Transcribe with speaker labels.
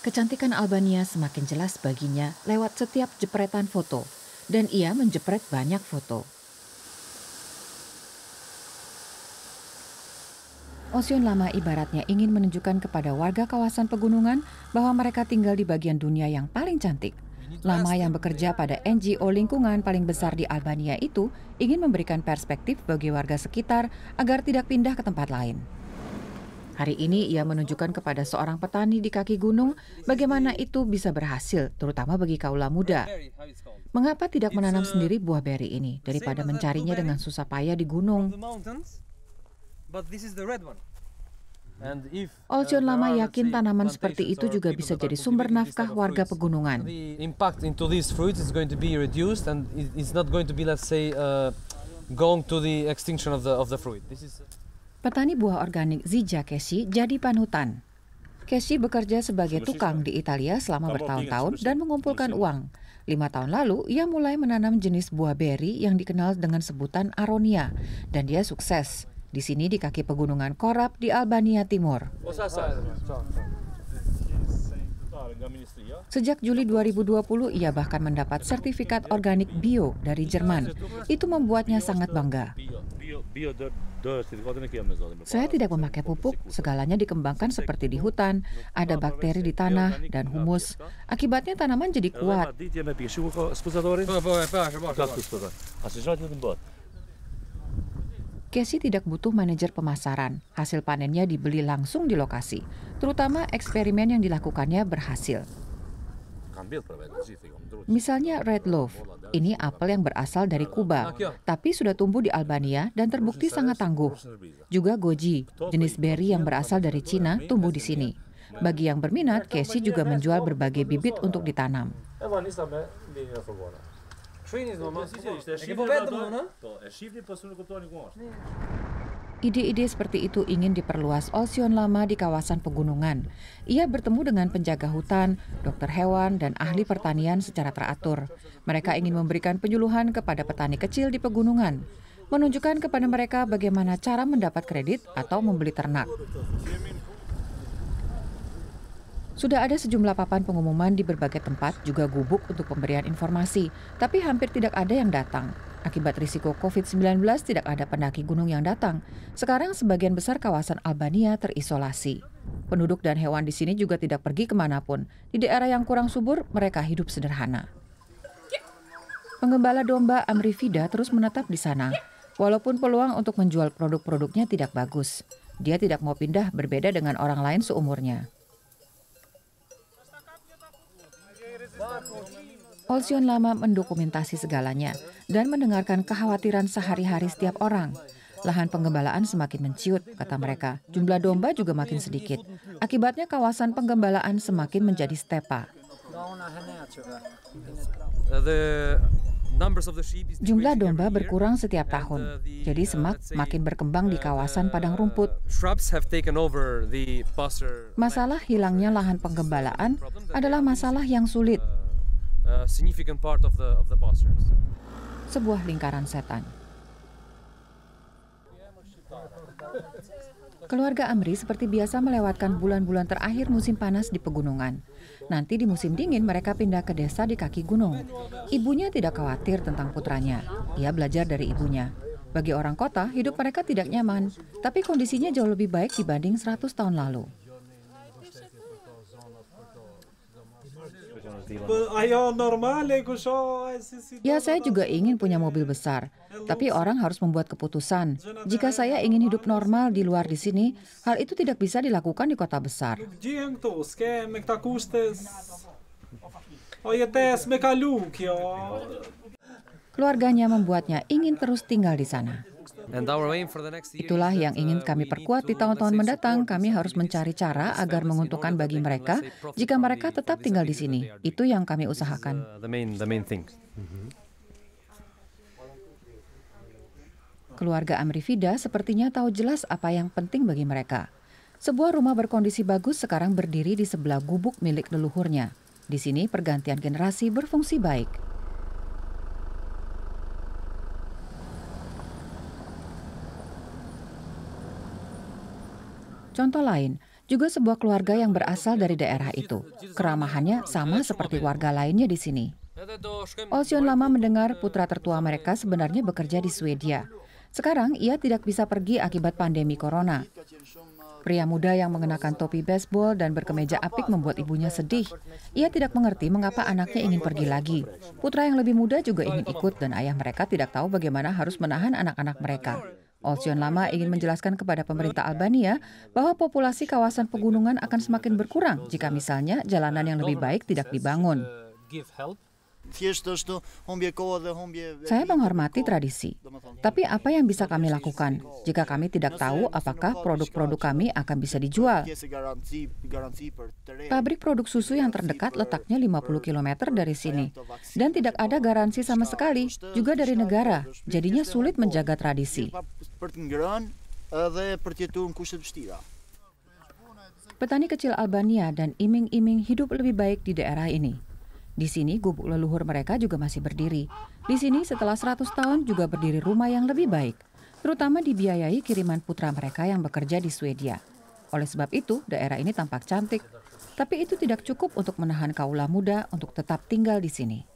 Speaker 1: Kecantikan Albania semakin jelas baginya lewat setiap jepretan foto, dan ia menjepret banyak foto. Osion Lama ibaratnya ingin menunjukkan kepada warga kawasan pegunungan bahwa mereka tinggal di bagian dunia yang paling cantik. Lama yang bekerja pada NGO lingkungan paling besar di Albania itu ingin memberikan perspektif bagi warga sekitar agar tidak pindah ke tempat lain. Hari ini ia menunjukkan kepada seorang petani di kaki gunung bagaimana itu bisa berhasil, terutama bagi kaula muda. Mengapa tidak menanam sendiri buah beri ini daripada mencarinya dengan susah payah di gunung? Olcion Lama yakin tanaman seperti itu juga bisa jadi sumber nafkah warga pegunungan. Petani buah organik Zija Keshi jadi panutan. Keshi bekerja sebagai tukang di Italia selama bertahun-tahun dan mengumpulkan uang. 5 tahun lalu, ia mulai menanam jenis buah beri yang dikenal dengan sebutan aronia, dan dia sukses. Di sini di kaki pegunungan Korab di Albania Timur. Sejak Juli 2020, ia bahkan mendapat sertifikat organik bio dari Jerman. Itu membuatnya sangat bangga. Saya tidak memakai pupuk, segalanya dikembangkan seperti di hutan, ada bakteri di tanah dan humus. Akibatnya tanaman jadi kuat. Keshi tidak butuh manajer pemasaran. Hasil panennya dibeli langsung di lokasi. Terutama eksperimen yang dilakukannya berhasil. Misalnya Red Loaf, ini apel yang berasal dari Kuba, tapi sudah tumbuh di Albania dan terbukti sangat tangguh. Juga goji, jenis beri yang berasal dari Cina, tumbuh di sini. Bagi yang berminat, Keshi juga menjual berbagai bibit untuk ditanam. Ide-ide seperti itu ingin diperluas Olcion Lama di kawasan pegunungan. Ia bertemu dengan penjaga hutan, dokter hewan, dan ahli pertanian secara teratur. Mereka ingin memberikan penyuluhan kepada petani kecil di pegunungan, menunjukkan kepada mereka bagaimana cara mendapat kredit atau membeli ternak. Sudah ada sejumlah papan pengumuman di berbagai tempat, juga gubuk untuk pemberian informasi, tapi hampir tidak ada yang datang. Akibat risiko COVID-19 tidak ada pendaki gunung yang datang. Sekarang sebagian besar kawasan Albania terisolasi. Penduduk dan hewan di sini juga tidak pergi kemanapun. Di daerah yang kurang subur, mereka hidup sederhana. Penggembala domba Amri Fida terus menetap di sana. Walaupun peluang untuk menjual produk-produknya tidak bagus. Dia tidak mau pindah berbeda dengan orang lain seumurnya. Olcion Lama mendokumentasi segalanya dan mendengarkan kekhawatiran sehari-hari setiap orang. Lahan penggembalaan semakin menciut, kata mereka. Jumlah domba juga makin sedikit. Akibatnya kawasan penggembalaan semakin menjadi stepa. Jumlah domba berkurang setiap tahun. Jadi semak makin berkembang di kawasan padang rumput. Masalah hilangnya lahan penggembalaan adalah masalah yang sulit. Sebuah lingkaran setan. Keluarga Amri seperti biasa melewatkan bulan-bulan terakhir musim panas di pegunungan. Nanti di musim dingin mereka pindah ke desa di kaki gunung. Ibunya tidak khawatir tentang putranya. Ia belajar dari ibunya. Bagi orang kota, hidup mereka tidak nyaman, tapi kondisinya jauh lebih baik dibanding 100 tahun lalu. Ya, saya juga ingin punya mobil besar, tapi orang harus membuat keputusan. Jika saya ingin hidup normal di luar di sini, hal itu tidak bisa dilakukan di kota besar. Keluarganya membuatnya ingin terus tinggal di sana. Itulah yang ingin kami perkuat di tahun-tahun mendatang. Kami harus mencari cara agar menguntungkan bagi mereka jika mereka tetap tinggal di sini. Itu yang kami usahakan. Keluarga Amri Fida sepertinya tahu jelas apa yang penting bagi mereka. Sebuah rumah berkondisi bagus sekarang berdiri di sebelah gubuk milik leluhurnya. Di sini pergantian generasi berfungsi baik. Contoh lain, juga sebuah keluarga yang berasal dari daerah itu. Keramahannya sama seperti warga lainnya di sini. Olsyon lama mendengar putra tertua mereka sebenarnya bekerja di Swedia. Sekarang ia tidak bisa pergi akibat pandemi corona. Pria muda yang mengenakan topi baseball dan berkemeja apik membuat ibunya sedih. Ia tidak mengerti mengapa anaknya ingin pergi lagi. Putra yang lebih muda juga ingin ikut dan ayah mereka tidak tahu bagaimana harus menahan anak-anak mereka. Olsyon lama ingin menjelaskan kepada pemerintah Albania bahwa populasi kawasan pegunungan akan semakin berkurang jika misalnya jalanan yang lebih baik tidak dibangun. Saya menghormati tradisi, tapi apa yang bisa kami lakukan jika kami tidak tahu apakah produk-produk kami akan bisa dijual? Pabrik produk susu yang terdekat letaknya 50 km dari sini, dan tidak ada garansi sama sekali, juga dari negara, jadinya sulit menjaga tradisi. Petani kecil Albania dan iming-iming hidup lebih baik di daerah ini. Di sini gubuk leluhur mereka juga masih berdiri. Di sini setelah 100 tahun juga berdiri rumah yang lebih baik, terutama dibiayai kiriman putra mereka yang bekerja di Swedia. Oleh sebab itu, daerah ini tampak cantik, tapi itu tidak cukup untuk menahan kaula muda untuk tetap tinggal di sini.